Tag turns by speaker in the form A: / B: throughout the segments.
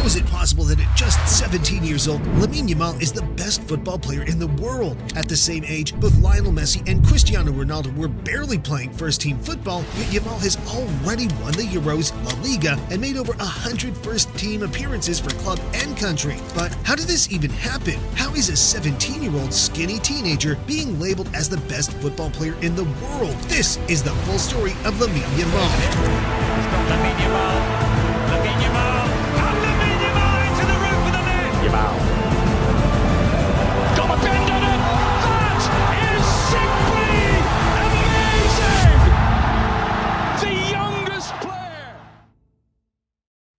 A: How is it possible that at just 17 years old, Lamine Yamal is the best football player in the world? At the same age, both Lionel Messi and Cristiano Ronaldo were barely playing first-team football, yet Yamal has already won the Euros, La Liga, and made over 100 first-team appearances for club and country. But how did this even happen? How is a 17-year-old skinny teenager being labeled as the best football player in the world? This is the full story of Lamine Yamal.
B: It's got Lamine Yamal. Lamine Yamal. And Lamine Yamal into the roof of the net. Yamal. Got a bend on it. That is simply amazing. The youngest player.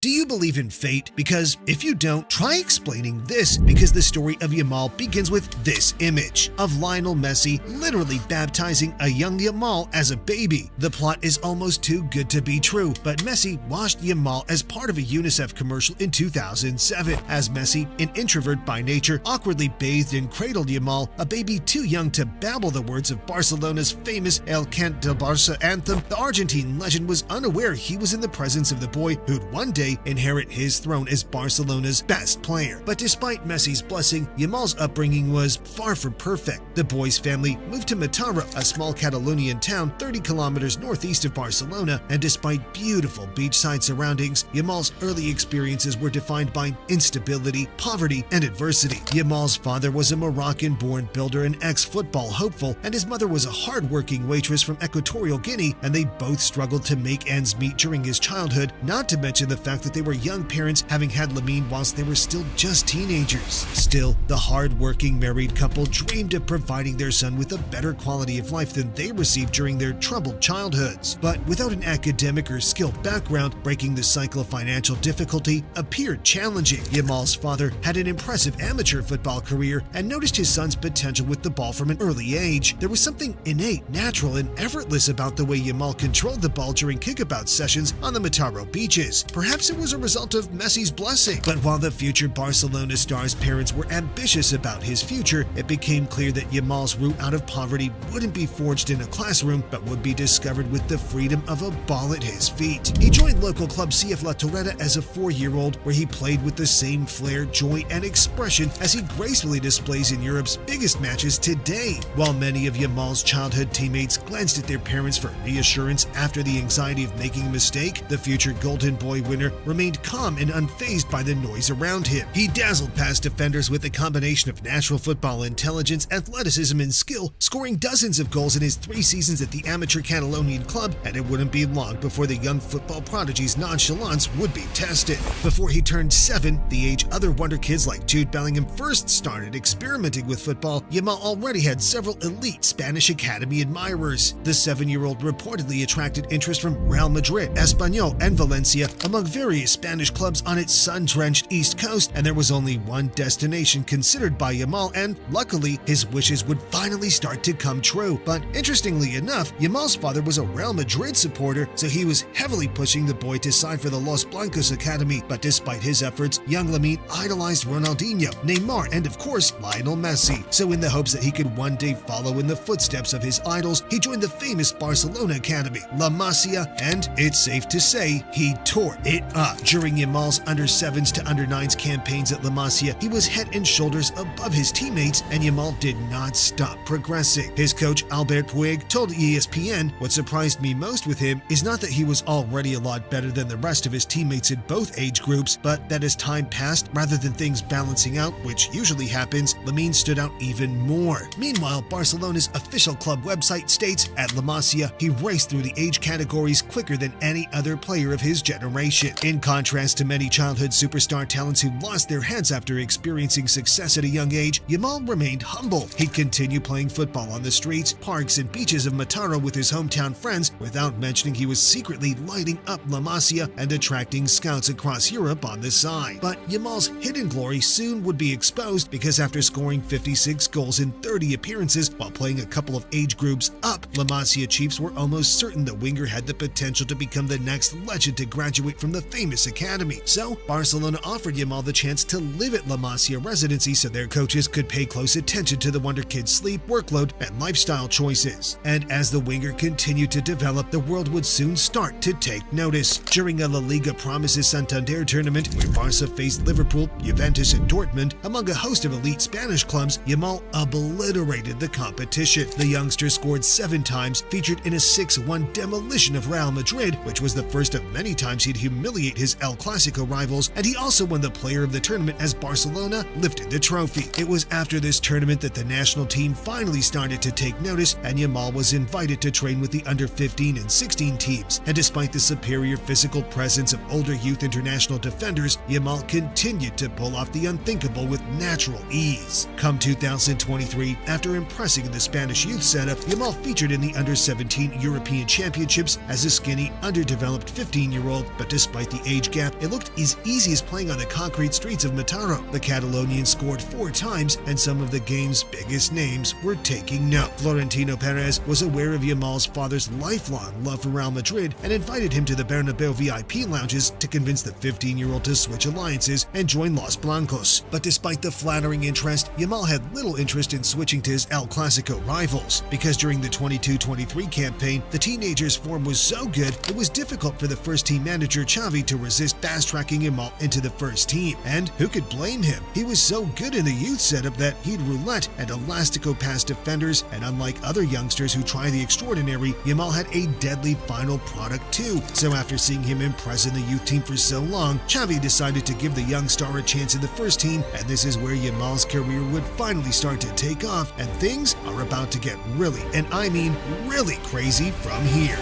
A: Do you believe in fate? Because if you don't, try explaining this, because the story of Yamal begins with this image of Lionel Messi literally baptizing a young Yamal as a baby. The plot is almost too good to be true, but Messi washed Yamal as part of a UNICEF commercial in 2007, as Messi, an introvert by nature, awkwardly bathed and cradled Yamal, a baby too young to babble the words of Barcelona's famous El Cant del Barça anthem. The Argentine legend was unaware he was in the presence of the boy who'd one day inherit his throne as Barcelona's best player. But despite Messi's blessing, Yamal's upbringing was far from perfect. The boy's family moved to Mataró, a small Catalonian town 30 kilometers northeast of Barcelona, and despite beautiful beachside surroundings, Yamal's early experiences were defined by instability, poverty, and adversity. Yamal's father was a Moroccan-born builder and ex-football hopeful, and his mother was a hard-working waitress from Equatorial Guinea, and they both struggled to make ends meet during his childhood, not to mention the fact that they were young parents, having had Lamine whilst they were still just teenagers. Still, the hard-working married couple dreamed of providing their son with a better quality of life than they received during their troubled childhoods. But without an academic or skilled background, breaking the cycle of financial difficulty appeared challenging. Yamal's father had an impressive amateur football career and noticed his son's potential with the ball from an early age. There was something innate, natural, and effortless about the way Yamal controlled the ball during kickabout sessions on the Mataró beaches. Perhaps it was a result of Messi's blessing. But while the future Barcelona star's parents were ambitious about his future, it became clear that Yamal's route out of poverty wouldn't be forged in a classroom, but would be discovered with the freedom of a ball at his feet. He joined local club CF La Torreta as a 4-year-old, where he played with the same flair, joy, and expression as he gracefully displays in Europe's biggest matches today. While many of Yamal's childhood teammates glanced at their parents for reassurance after the anxiety of making a mistake, the future Golden Boy winner remained calm and unfazed by the noise around him. He dazzled past defenders with a combination of natural football intelligence, athleticism, and skill, scoring dozens of goals in his 3 seasons at the amateur Catalonian club, and it wouldn't be long before the young football prodigy's nonchalance would be tested. Before he turned 7, the age other wonder kids like Jude Bellingham first started experimenting with football, Yamal already had several elite Spanish academy admirers. The 7-year-old reportedly attracted interest from Real Madrid, Espanyol, and Valencia, among various Spanish clubs on its sun-drenched East Coast, and there was only one destination considered by Yamal, and luckily, his wishes would finally start to come true. But interestingly enough, Yamal's father was a Real Madrid supporter, so he was heavily pushing the boy to sign for the Los Blancos Academy. But despite his efforts, young Lamine idolized Ronaldinho, Neymar, and of course, Lionel Messi. So in the hopes that he could one day follow in the footsteps of his idols, he joined the famous Barcelona Academy, La Masia, and it's safe to say he tore it up. During Yamal's under-7s to under-9s campaigns at La Masia, he was head and shoulders above his teammates, and Yamal did not stop progressing. His coach, Albert Puig, told ESPN, "What surprised me most with him is not that he was already a lot better than the rest of his teammates in both age groups, but that as time passed, rather than things balancing out, which usually happens, Lamine stood out even more." Meanwhile, Barcelona's official club website states, at La Masia, he raced through the age categories quicker than any other player of his generation. In contrast to many childhood superstar talents who lost their heads after experiencing success at a young age, Yamal remained humble. He'd continue playing football on the streets, parks, and beaches of Mataró with his hometown friends, without mentioning he was secretly lighting up La Masia and attracting scouts across Europe on the side. But Yamal's hidden glory soon would be exposed, because after scoring 56 goals in 30 appearances while playing a couple of age groups up, La Masia Chiefs were almost certain the winger had the potential to become the next legend to graduate from the famous academy. academy. So Barcelona offered Yamal the chance to live at La Masia residency so their coaches could pay close attention to the wonder kid's sleep, workload, and lifestyle choices. And as the winger continued to develop, the world would soon start to take notice. During a La Liga Promises Santander tournament where Barca faced Liverpool, Juventus, and Dortmund, among a host of elite Spanish clubs, Yamal obliterated the competition. The youngster scored 7 times, featured in a 6-1 demolition of Real Madrid, which was the first of many times he'd humiliate his El Clasico rivals, and he also won the player of the tournament as Barcelona lifted the trophy. It was after this tournament that the national team finally started to take notice, and Yamal was invited to train with the under 15 and 16 teams. And despite the superior physical presence of older youth international defenders, Yamal continued to pull off the unthinkable with natural ease. Come 2023, after impressing in the Spanish youth setup, Yamal featured in the under 17 European Championships as a skinny, underdeveloped 15-year-old, but despite the age gap, it looked as easy as playing on the concrete streets of Mataró. The Catalonian scored 4 times, and some of the game's biggest names were taking note. Florentino Perez was aware of Yamal's father's lifelong love for Real Madrid and invited him to the Bernabeu VIP lounges to convince the 15-year-old to switch alliances and join Los Blancos. But despite the flattering interest, Yamal had little interest in switching to his El Clasico rivals, because during the 22-23 campaign, the teenager's form was so good it was difficult for the first-team manager Xavi to resist fast-tracking Yamal into the first team. And who could blame him? He was so good in the youth setup that he'd roulette and elastico past defenders, and unlike other youngsters who try the extraordinary, Yamal had a deadly final product too. So after seeing him impress in the youth team for so long, Xavi decided to give the young star a chance in the first team, and this is where Yamal's career would finally start to take off, and things are about to get really, and I mean really crazy from here.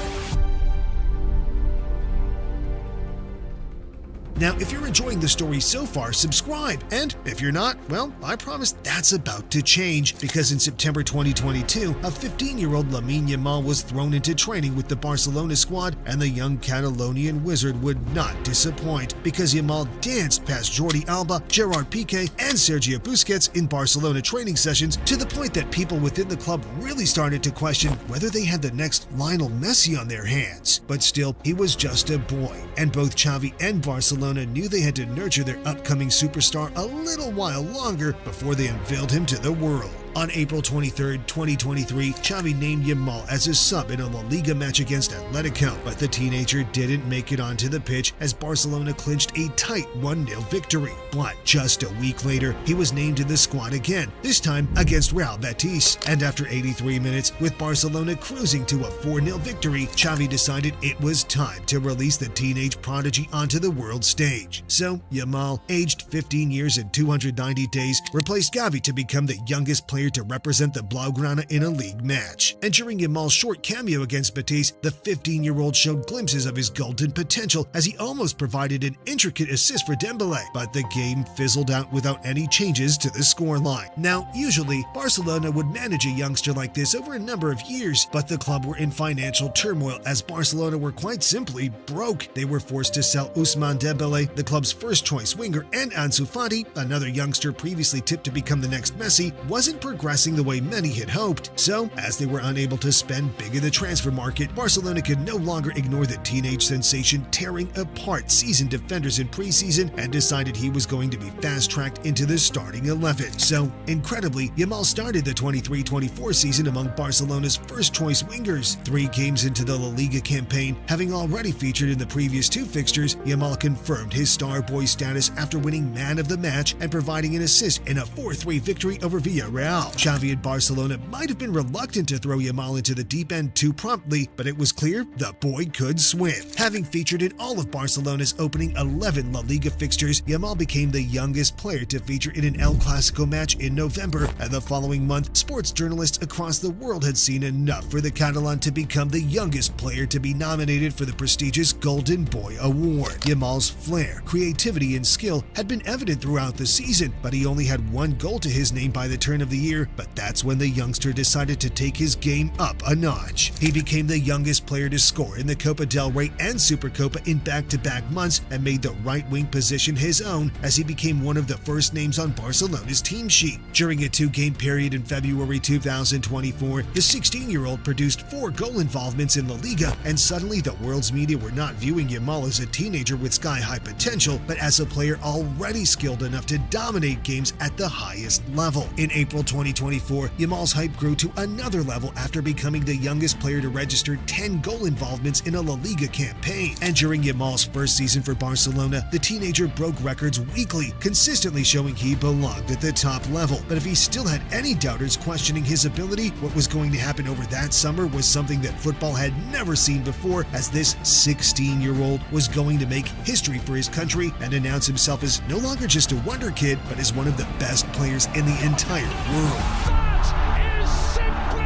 A: Now, if you're enjoying the story so far, subscribe. And if you're not, well, I promise that's about to change, because in September 2022, a 15-year-old Lamine Yamal was thrown into training with the Barcelona squad, and the young Catalonian wizard would not disappoint, because Yamal danced past Jordi Alba, Gerard Piqué, and Sergio Busquets in Barcelona training sessions, to the point that people within the club really started to question whether they had the next Lionel Messi on their hands. But still, he was just a boy, and both Xavi and Barcelona knew they had to nurture their upcoming superstar a little while longer before they unveiled him to the world. On April 23, 2023, Xavi named Yamal as his sub in a La Liga match against Atletico, but the teenager didn't make it onto the pitch as Barcelona clinched a tight 1-0 victory. But just a week later, he was named in the squad again, this time against Real Betis. And after 83 minutes, with Barcelona cruising to a 4-0 victory, Xavi decided it was time to release the teenage prodigy onto the world stage. So Yamal, aged 15 years and 290 days, replaced Gavi to become the youngest player to represent the Blaugrana in a league match. And during Yamal's short cameo against Betis, the 15-year-old showed glimpses of his golden potential as he almost provided an intricate assist for Dembélé, but the game fizzled out without any changes to the scoreline. Now, usually, Barcelona would manage a youngster like this over a number of years, but the club were in financial turmoil as Barcelona were quite simply broke. They were forced to sell Ousmane Dembélé, the club's first-choice winger, and Ansu Fati, another youngster previously tipped to become the next Messi, wasn't progressing the way many had hoped. So, as they were unable to spend big in the transfer market, Barcelona could no longer ignore the teenage sensation tearing apart seasoned defenders in preseason and decided he was going to be fast-tracked into the starting 11. So, incredibly, Yamal started the 23-24 season among Barcelona's first-choice wingers. 3 games into the La Liga campaign, having already featured in the previous 2 fixtures, Yamal confirmed his star boy status after winning man of the match and providing an assist in a 4-3 victory over Villarreal. Xavi and Barcelona might have been reluctant to throw Yamal into the deep end too promptly, but it was clear the boy could swim. Having featured in all of Barcelona's opening 11 La Liga fixtures, Yamal became the youngest player to feature in an El Clasico match in November, and the following month, sports journalists across the world had seen enough for the Catalan to become the youngest player to be nominated for the prestigious Golden Boy Award. Yamal's flair, creativity, and skill had been evident throughout the season, but he only had 1 goal to his name by the turn of the year, year, but that's when the youngster decided to take his game up a notch. He became the youngest player to score in the Copa del Rey and Supercopa in back-to-back months and made the right-wing position his own as he became one of the first names on Barcelona's team sheet. During a two-game period in February 2024, the 16-year-old produced 4 goal involvements in La Liga, and suddenly the world's media were not viewing Yamal as a teenager with sky-high potential, but as a player already skilled enough to dominate games at the highest level. In April 2024, Yamal's hype grew to another level after becoming the youngest player to register 10 goal involvements in a La Liga campaign. And during Yamal's first season for Barcelona, the teenager broke records weekly, consistently showing he belonged at the top level. But if he still had any doubters questioning his ability, what was going to happen over that summer was something that football had never seen before, as this 16-year-old was going to make history for his country and announce himself as no longer just a wonder kid, but as one of the best players in the entire world.
B: That is simply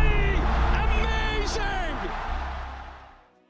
B: amazing!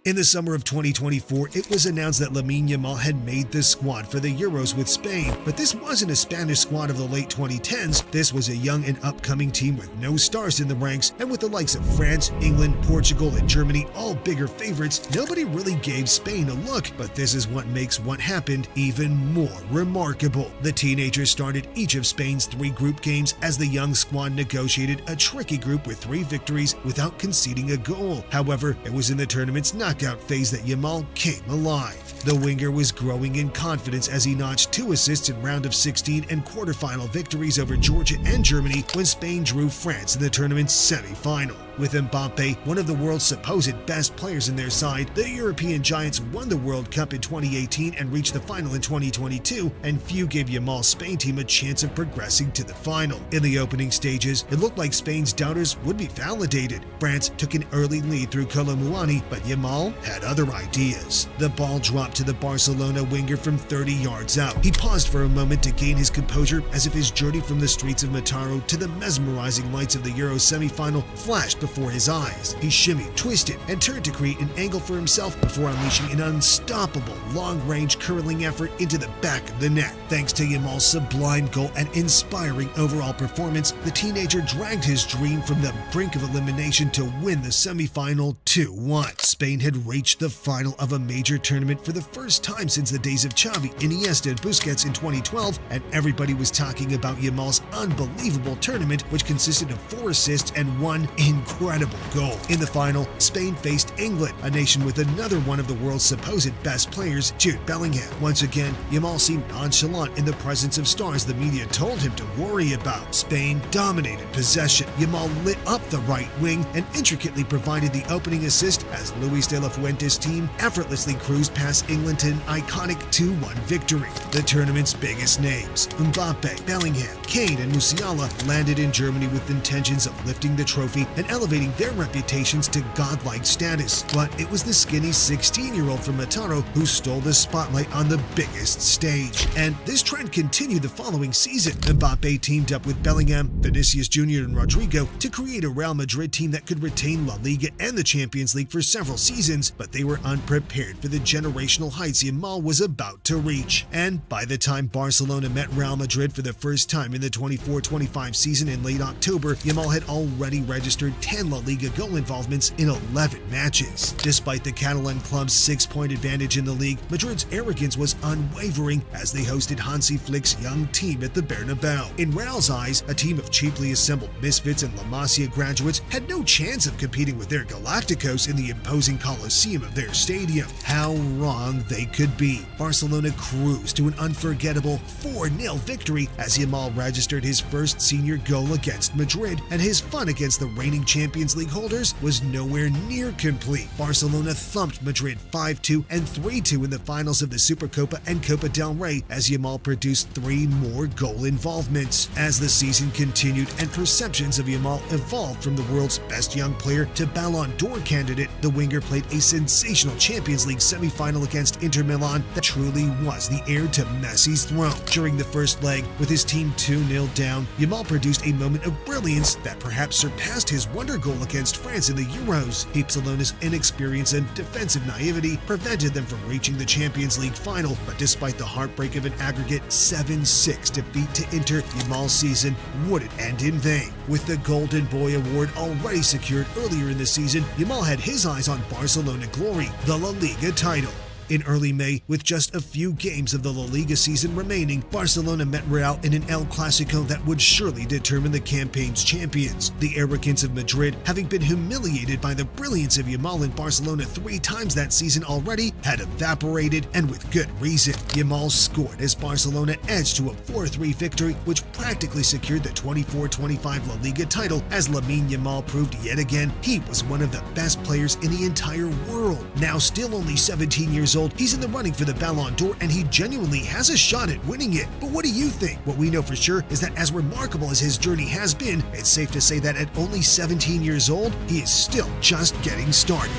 A: In the summer of 2024, it was announced that Lamine Yamal had made the squad for the Euros with Spain, but this wasn't a Spanish squad of the late 2010s. This was a young and upcoming team with no stars in the ranks, and with the likes of France, England, Portugal, and Germany all bigger favorites, nobody really gave Spain a look. But this is what makes what happened even more remarkable. The teenagers started each of Spain's 3 group games as the young squad negotiated a tricky group with 3 victories without conceding a goal. However, it was in the tournament's knockout phase that Yamal came alive. The winger was growing in confidence as he notched 2 assists in round of 16 and quarterfinal victories over Georgia and Germany when Spain drew France in the tournament's semi-final. With Mbappe, one of the world's supposed best players in their side, the European Giants won the World Cup in 2018 and reached the final in 2022, and few gave Yamal's Spain team a chance of progressing to the final. In the opening stages, it looked like Spain's doubters would be validated. France took an early lead through Kolo Muani, but Yamal had other ideas. The ball dropped to the Barcelona winger from 30 yards out. He paused for a moment to gain his composure as if his journey from the streets of Mataró to the mesmerizing lights of the Euro semi-final flashed before his eyes. He shimmied, twisted, and turned to create an angle for himself before unleashing an unstoppable long-range curling effort into the back of the net. Thanks to Yamal's sublime goal and inspiring overall performance, the teenager dragged his dream from the brink of elimination to win the semi-final 2-1. Spain had reached the final of a major tournament for the first time since the days of Xavi, Iniesta, and Busquets in 2012, and everybody was talking about Yamal's unbelievable tournament, which consisted of 4 assists and 1 incredible goal. In the final, Spain faced England, a nation with another one of the world's supposed best players, Jude Bellingham. Once again, Yamal seemed nonchalant in the presence of stars the media told him to worry about. Spain dominated possession. Yamal lit up the right wing and intricately provided the opening assist as Luis de la Fuente's team effortlessly cruised past England to an iconic 2-1 victory. The tournament's biggest names, Mbappe, Bellingham, Kane, and Musiala, landed in Germany with intentions of lifting the trophy and elevating their reputations to godlike status. But it was the skinny 16-year-old from Mataró who stole the spotlight on the biggest stage. And this trend continued the following season. Mbappe teamed up with Bellingham, Vinicius Jr., and Rodrigo to create a Real Madrid team that could retain La Liga and the Champions League for several seasons, but they were unprepared for the generational heights Yamal was about to reach. And by the time Barcelona met Real Madrid for the first time in the 24-25 season in late October, Yamal had already registered 10 La Liga goal involvements in 11 matches. Despite the Catalan club's 6-point advantage in the league, Madrid's arrogance was unwavering as they hosted Hansi Flick's young team at the Bernabeu. In Real's eyes, a team of cheaply assembled misfits and La Masia graduates had no chance of competing with their Galacticos in the imposing Coliseum of their stadium. How wrong they could be. Barcelona cruised to an unforgettable 4-0 victory as Yamal registered his first senior goal against Madrid, and his fun against the reigning Champions League holders was nowhere near complete. Barcelona thumped Madrid 5-2 and 3-2 in the finals of the Supercopa and Copa del Rey as Yamal produced 3 more goal involvements. As the season continued and perceptions of Yamal evolved from the world's best young player to Ballon d'Or candidate, the winger played a sensational Champions League semi-final against Inter Milan that truly was the heir to Messi's throne. During the first leg, with his team 2-0 down, Yamal produced a moment of brilliance that perhaps surpassed his wonder goal against France in the Euros. Barcelona's inexperience and defensive naivety prevented them from reaching the Champions League final, but despite the heartbreak of an aggregate 7-6 defeat to Inter, Yamal's season wouldn't end in vain. With the Golden Boy Award already secured earlier in the season, Yamal had his eyes on Barcelona glory, the La Liga title. In early May, with just a few games of the La Liga season remaining, Barcelona met Real in an El Clasico that would surely determine the campaign's champions. The arrogance of Madrid, having been humiliated by the brilliance of Yamal in Barcelona 3 times that season already, had evaporated, and with good reason. Yamal scored as Barcelona edged to a 4-3 victory, which practically secured the 24-25 La Liga title. As Lamine Yamal proved yet again, he was one of the best players in the entire world. Now still only 17 years old, he's in the running for the Ballon d'Or, and he genuinely has a shot at winning it. But what do you think? What we know for sure is that as remarkable as his journey has been, it's safe to say that at only 17 years old, he is still just getting started.